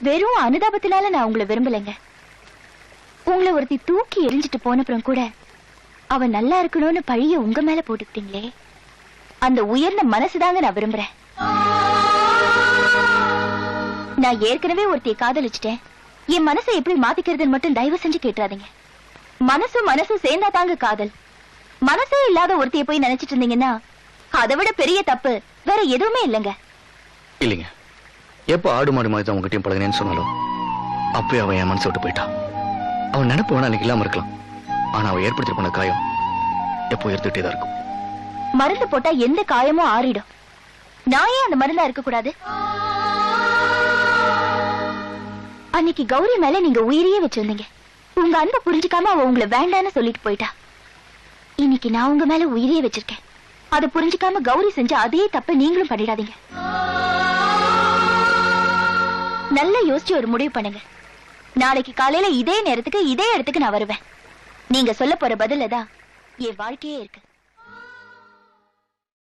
வெறும் அனுதாபத்தினால நான் உங்களை விரும்பலைங்க. உங்களை ஒருத்தி தூக்கி எரிஞ்சிட்டு போனப்புறம் கூட அவ நல்லா இருக்கணும்னு பழிய உங்க மேல போட்டுக்கிட்டீங்களே, அந்த உயர்ந்த மனசுதாங்க நான் விரும்புறேன். நான் ஏற்கனவே ஒருத்தியை காதலிச்சிட்டேன், என் மனசை எப்படி மாத்திக்கிறதுன்னு மட்டும் தயவு செஞ்சு கேட்டுறாதீங்க. மனசும் சேர்ந்தா தாங்க காதல். மனசே இல்லாத ஒருத்தியை போய் நினைச்சிட்டு இருந்தீங்கன்னா அதை விட பெரிய தப்பு வேற எதுவுமே இல்லைங்க. இல்லைங்க, எப்போ ஆடு மாடு மாதிரி தான் உங்ககிட்டயும் பழகினேன்னு சொன்னாலும் அப்பவே அவன் என் மனசை விட்டு போயிட்டான். அவன் நினைப்பு வேணா அன்னைக்கு இல்லாம இருக்கலாம், ஆனா அவன் ஏற்படுத்தி போன காயம் எப்போ எடுத்துட்டே தான் இருக்கும். மருந்து போட்டா எந்த காயமும் ஆறிடும். நான் ஏன் அந்த மருந்தா இருக்க கூடாது? அன்னைக்கு கௌரி மேல நீங்க உயிரியே வச்சிருந்தீங்க. உங்க அன்பை புரிஞ்சுக்காம அவ உங்களை வேண்டான்னு சொல்லிட்டு போயிட்டா. இன்னைக்கு நான் உங்க மேல உயிரியே வச்சிருக்கேன். அதை புரிஞ்சுக்காம கௌரி செஞ்ச அதே தப்ப நீங்களும் பண்ணிடாதீங்க. நல்லா யோசிச்சு ஒரு முடிவு பண்ணுங்க. நாளைக்கு காலையில இதே நேரத்துக்கு இதே இடத்துக்கு நான் வருவேன். நீங்க சொல்ல போற பதில தான் என் வாழ்க்கையே இருக்கு.